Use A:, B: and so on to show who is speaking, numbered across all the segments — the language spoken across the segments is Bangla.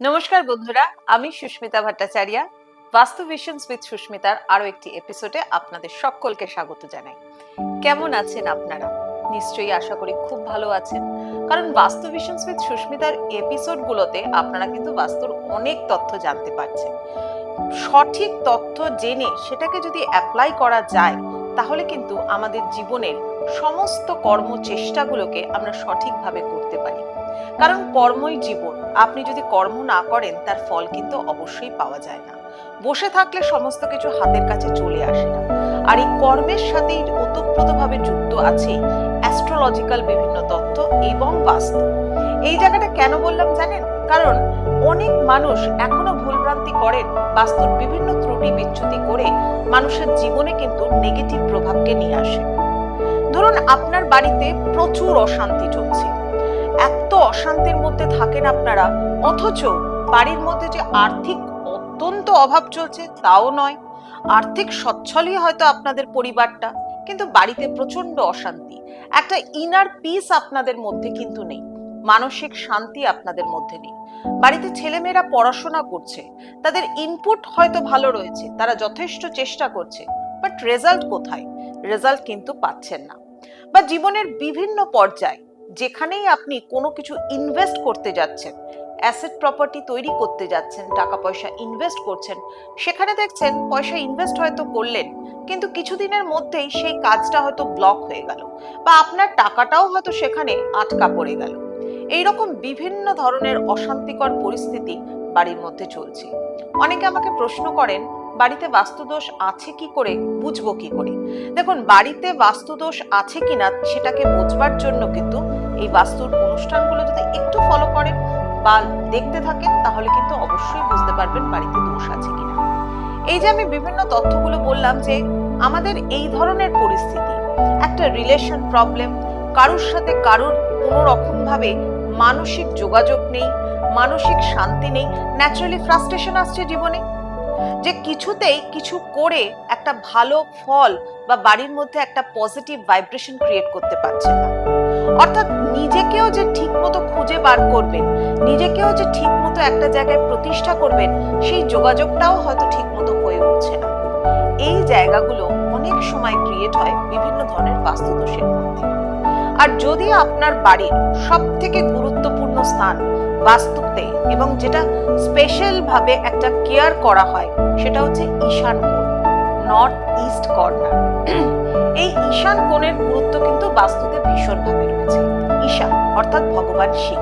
A: নমস্কার বন্ধুরা, আমি সুস্মিতা ভট্টাচার্য। বাস্তু ভিশনস উইথ সুস্মিতার আরো একটি এপিসোডে আপনাদের সকলকে স্বাগত জানাই। কেমন আছেন আপনারা? নিশ্চয়ই আশা করি খুব ভালো আছেন, কারণ বাস্তু ভিশনস উইথ সুস্মিতার এপিসোডগুলোতে আপনারা কিন্তু বাস্তুর অনেক তথ্য জানতে পারছেন। সঠিক তথ্য জেনে সেটাকে যদি অ্যাপ্লাই করা যায়, তাহলে কিন্তু আমাদের জীবনের সমস্ত কর্মচেষ্টাগুলোকে আমরা সঠিকভাবে করতে পারি। কারণ কর্মই জীবন। আপনি যদি কর্ম না করেন, তার ফল কিন্তু অবশ্যই পাওয়া যায় না। বসে থাকলে সমস্ত কিছু হাতের কাছে চলে আসে না। আর এই কর্মের সাথেই ওতপ্রোতভাবে যুক্ত আছে অ্যাস্ট্রোলজিক্যাল বিভিন্ন তত্ত্ব এবং বাস্তু। এই জায়গাটা কেন বললাম জানেন? কারণ অনেক মানুষ এখনো ভুলভ্রান্তি করেন, বাস্তুর বিভিন্ন ত্রুটি বিচ্যুতি করে মানুষের জীবনে কিন্তু নেগেটিভ প্রভাবকে নিয়ে আসে। ধরুন আপনার বাড়িতে প্রচুর অশান্তি চলছে, এত অশান্তির মধ্যে থাকেন আপনারা, অথচ বাড়ির মধ্যে যে আর্থিক অত্যন্ত অভাব চলছে তাও নয়, আর্থিক সচ্ছলই হয়তো আপনাদের পরিবারটা, কিন্তু বাড়িতে প্রচন্ড অশান্তি, একটা ইনার পিস আপনাদের মধ্যে কিন্তু নেই, মানসিক শান্তি আপনাদের মধ্যে নেই। বাড়িতে ছেলেমেয়েরা পড়াশোনা করছে, তাদের ইনপুট হয়তো ভালো রয়েছে, তারা যথেষ্ট চেষ্টা করছে, বাট রেজাল্ট কোথায়? রেজাল্ট কিন্তু পাচ্ছেন না। বা জীবনের বিভিন্ন পর্যায়ে যেখানেই আপনি কোনো কিছু ইনভেস্ট করতে যাচ্ছেন, অ্যাসেট প্রপার্টি তৈরি করতে যাচ্ছেন, টাকা পয়সা ইনভেস্ট করছেন, সেখানে দেখছেন পয়সা ইনভেস্ট হয়তো করলেন, কিন্তু কিছুদিনের মধ্যেই সেই কাজটা হয়তো ব্লক হয়ে গেল, বা আপনার টাকাটাও হয়তো সেখানে আটকা পড়ে গেল। এইরকম বিভিন্ন ধরনের অশান্তিকর পরিস্থিতি বাড়ির মধ্যে চলছে। অনেকে আমাকে প্রশ্ন করেন, বাড়িতে বাস্তুদোষ আছে কি করে, বুঝবো কি করে? দেখুন, বাড়িতে বাস্তুদোষ আছে কিনা সেটাকে বোঝবার জন্য কিন্তু এই বাস্তুর অনুষ্ঠানগুলো যদি একটু ফলো করেন বা দেখতে থাকেন, তাহলে কিন্তু অবশ্যই বুঝতে পারবেন বাড়িতে দোষ আছে কিনা। এই যে আমি বিভিন্ন তথ্যগুলো বললাম, যে আমাদের এই ধরনের পরিস্থিতি, একটা রিলেশন প্রবলেম, কারোর সাথে কারোর কোনো রকম ভাবে মানসিক যোগাযোগ নেই, মানসিক শান্তি নেই, ন্যাচারালি ফ্রাস্ট্রেশন আসছে জীবনে, যে কিছুতেই কিছু করে একটা ভালো ফল বা বাড়ির মধ্যে একটা পজিটিভ ভাইব্রেশন ক্রিয়েট করতে পারছেন না। অর্থাৎ নিজেকেও যে ঠিক মতো খুঁজে বার করবেন, নিজেকেও যে ঠিক মতো একটা জায়গায় প্রতিষ্ঠা করবেন, সেই যোগাযোগটাও হয়তো ঠিক মতো হয়ে উঠছে না। এই জায়গাগুলো অনেক সময় ক্রিয়েট হয় বিভিন্ন ধরনের বাস্তুদোষের মধ্যে। আর যদি আপনার বাড়ির সব থেকে গুরুত্বপূর্ণ স্থান বাস্তুতে, এবং যেটা স্পেশাল ভাবে একটা কেয়ার করা হয়, সেটা হচ্ছে ঈশান কোণ, নর্থ ইস্ট কর্নার। এই ঈশান কোণের গুরুত্ব কিন্তু বাস্তুতে ভীষণ ভাবে রয়েছে। ঈশান অর্থাৎ ভগবান শিব,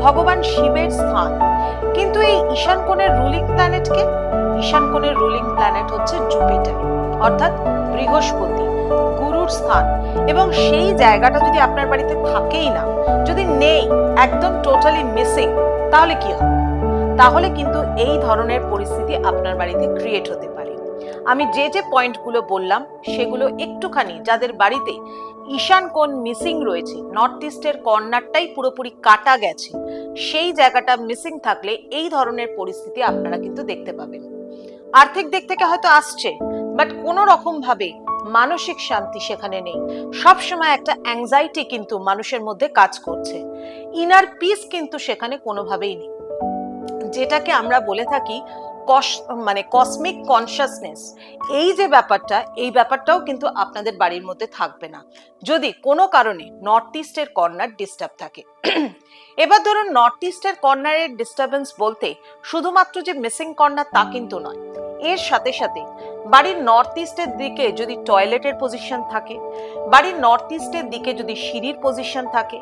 A: ভগবান শিবের স্থান। কিন্তু এই ঈশান কোণের রুলিং প্ল্যানেট কে? ঈশান কোণের রুলিং প্ল্যানেট হচ্ছে জুপিটার, অর্থাৎ বৃহস্পতি, গুরুর স্থান। এবং সেই জায়গাটা যদি আপনার বাড়িতে থাকেই না, যদি নেই, একদম টোটালি মিসিং, তাহলে কি হবে? তাহলে কিন্তু এই ধরনের পরিস্থিতি আপনার বাড়িতে ক্রিয়েট হতে পারে। আমি যে যে পয়েন্টগুলো বললাম, সেগুলো একটুখানি যাদের বাড়িতে ঈশান কোণ মিসিং রয়েছে, নর্থ ইস্টের কর্নারটাই পুরোপুরি কাটা গেছে, সেই জায়গাটা মিসিং থাকলে এই ধরনের পরিস্থিতি আপনারা কিন্তু দেখতে পাবেন। আর্থিক দিক থেকে হয়তো আসছে, বাট কোনো রকম ভাবে মানসিক শান্তি সেখানে নেই। সবসময় একটা অ্যাংজাইটি কিন্তু মানুষের মধ্যে কাজ করছে, ইনার পিস কিন্তু সেখানে কোনোভাবেই নেই। যেটাকে আমরা বলে থাকি কসমিক কনসিয়াসনেস, এই যে ব্যাপারটা, এই ব্যাপারটাও কিন্তু আপনাদের বাড়ির মধ্যে থাকবে না যদি কোনো কারণে নর্থ ইস্টের কর্নার ডিস্টার্ব থাকে। এবার ধরুন, নর্থ ইস্টের কর্নারের ডিস্টারবেন্স বলতে শুধুমাত্র যে মিসিং কর্নার তা কিন্তু নয়, এর সাথে সাথে বাড়ির নর্থ ইস্টের দিকে যদি টয়লেটের পজিশন থাকে, বাড়ির নর্থ ইস্টের দিকে যদি সিঁড়ির পজিশন থাকে,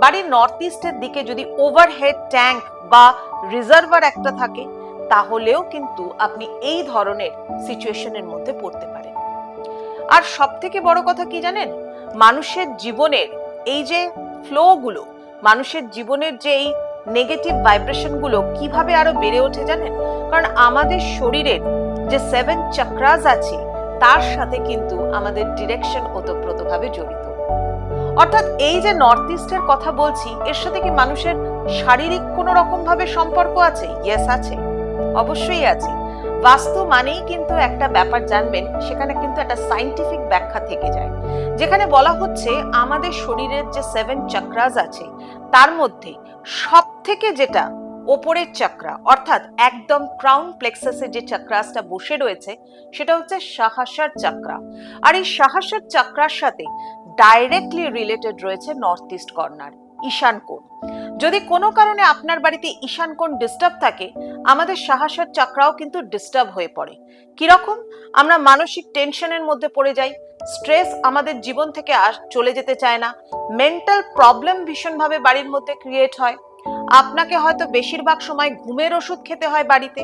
A: বাড়ির নর্থ ইস্টের দিকে যদি ওভারহেড ট্যাঙ্ক বা রিজার্ভার একটা থাকে, তাহলেও কিন্তু আপনি এই ধরনের সিচুয়েশনের মধ্যে পড়তে পারেন। আর সব থেকে বড় কথা কি জানেন? মানুষের জীবনের এই যে ফ্লো গুলো, মানুষের জীবনের যে এই নেগেটিভ ভাইব্রেশন গুলো কিভাবে আরো বেড়ে ওঠে জানেন? কারণ আমাদের শরীরের যে 7 চক্রাস আছে, তার সাথে কিন্তু আমাদের ডিরেকশন ওতপ্রোতভাবে জড়িত। অর্থাৎ এই যে নর্থ ইস্টের কথা বলছি, এর সাথে কি মানুষের শারীরিক কোনো রকম ভাবে সম্পর্ক আছে? ইয়েস, আছে, অবশ্যই আছে। বাস্তু মানেই কিন্তু একটা ব্যাপার জানবেন, সেখানে কিন্তু একটা সায়েন্টিফিক ব্যাখ্যা থেকে যায়, যেখানে বলা হচ্ছে আমাদের শরীরের যে 7 চক্রাস আছে, তার মধ্যে সব থেকে যেটা ওপরের চাকরা অর্থাৎ একদম ক্রাউন প্লেক্সাসে যে চাকরাসটা বসে রয়েছে সেটা হচ্ছে সহস্রার চাকরা। আর এই সহস্রার চাকরার সাথে ডাইরেক্টলি রিলেটেড রয়েছে নর্থ ইস্ট কর্নার, ঈশান কোণ। যদি কোনো কারণে আপনার বাড়িতে ঈশান কোণ ডিস্টার্ব থাকে, আমাদের সহস্রার চাকরাও কিন্তু ডিস্টার্ব হয়ে পড়ে। কিরকম? আমরা মানসিক টেনশনের মধ্যে পড়ে যাই, স্ট্রেস আমাদের জীবন থেকে চলে যেতে চায় না, মেন্টাল প্রবলেম ভীষণভাবে বাড়ির মধ্যে ক্রিয়েট হয়। আপনাকে হয়তো বেশিরভাগ সময় ঘুমের ওষুধ খেতে হয় বাড়িতে,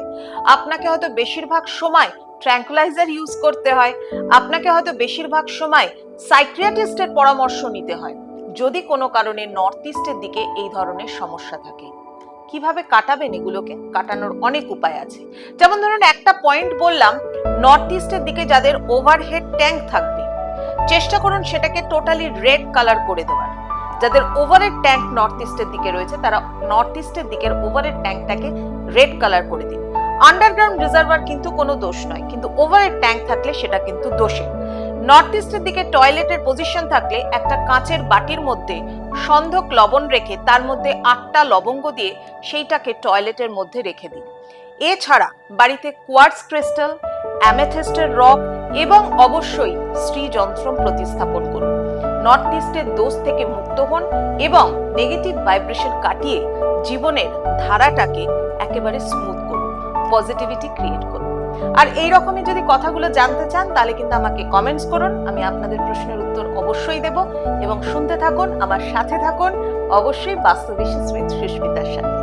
A: আপনাকে হয়তো বেশিরভাগ সময় ট্র্যাঙ্কুলাইজার ইউজ করতে হয়, আপনাকে হয়তো বেশিরভাগ সময় সাইকিয়াট্রিস্টের পরামর্শ নিতে হয় যদি কোনো কারণে নর্থ ইস্টের দিকে এই ধরনের সমস্যা থাকে। কিভাবে কাটাবেন এগুলোকে? কাটানোর অনেক উপায় আছে। যেমন ধরুন, একটা পয়েন্ট বললাম, নর্থ ইস্টের দিকে যাদের ওভারহেড ট্যাঙ্ক থাকবে, চেষ্টা করুন সেটাকে টোটালি রেড কালার করে দেওয়ার। যাদের ওভারহেড ট্যাঙ্ক নর্থ ইস্টের দিকে রয়েছে, তারা নর্থ ইস্টের দিকের ওভারহেড ট্যাঙ্কটাকে রেড কালার করে দিন। আন্ডারগ্রাউন্ড রিজার্ভার কিন্তু কোনো দোষ নয়, কিন্তু ওভারহেড ট্যাঙ্ক থাকলে সেটা কিন্তু দোষের। নর্থ ইস্টের দিকে টয়লেটের পজিশন থাকলে একটা কাঁচের বাটির মধ্যে সন্ধক লবণ রেখে তার মধ্যে 8টা লবঙ্গ দিয়ে সেইটাকে টয়লেটের মধ্যে রেখে দিন। এছাড়া বাড়িতে কোয়ার্টজ ক্রিস্টাল, অ্যামেথিস্টের রক এবং অবশ্যই শ্রীযন্ত্রম প্রতিস্থাপন করুন। নর্থ ইস্টের দোষ থেকে মুক্ত হন এবং নেগেটিভ ভাইব্রেশন কাটিয়ে জীবনের ধারাটাকে একেবারে স্মুথ করুন, পজিটিভিটি ক্রিয়েট করুন। আর এই রকমই যদি কথাগুলো জানতে চান তাহলে কিন্তু আমাকে কমেন্টস করুন, আমি আপনাদের প্রশ্নের উত্তর অবশ্যই দেব। এবং শুনতে থাকুন, আমার সাথে থাকুন, অবশ্যই বাস্তু ভিশনস উইথ সুস্মিতার সাথে।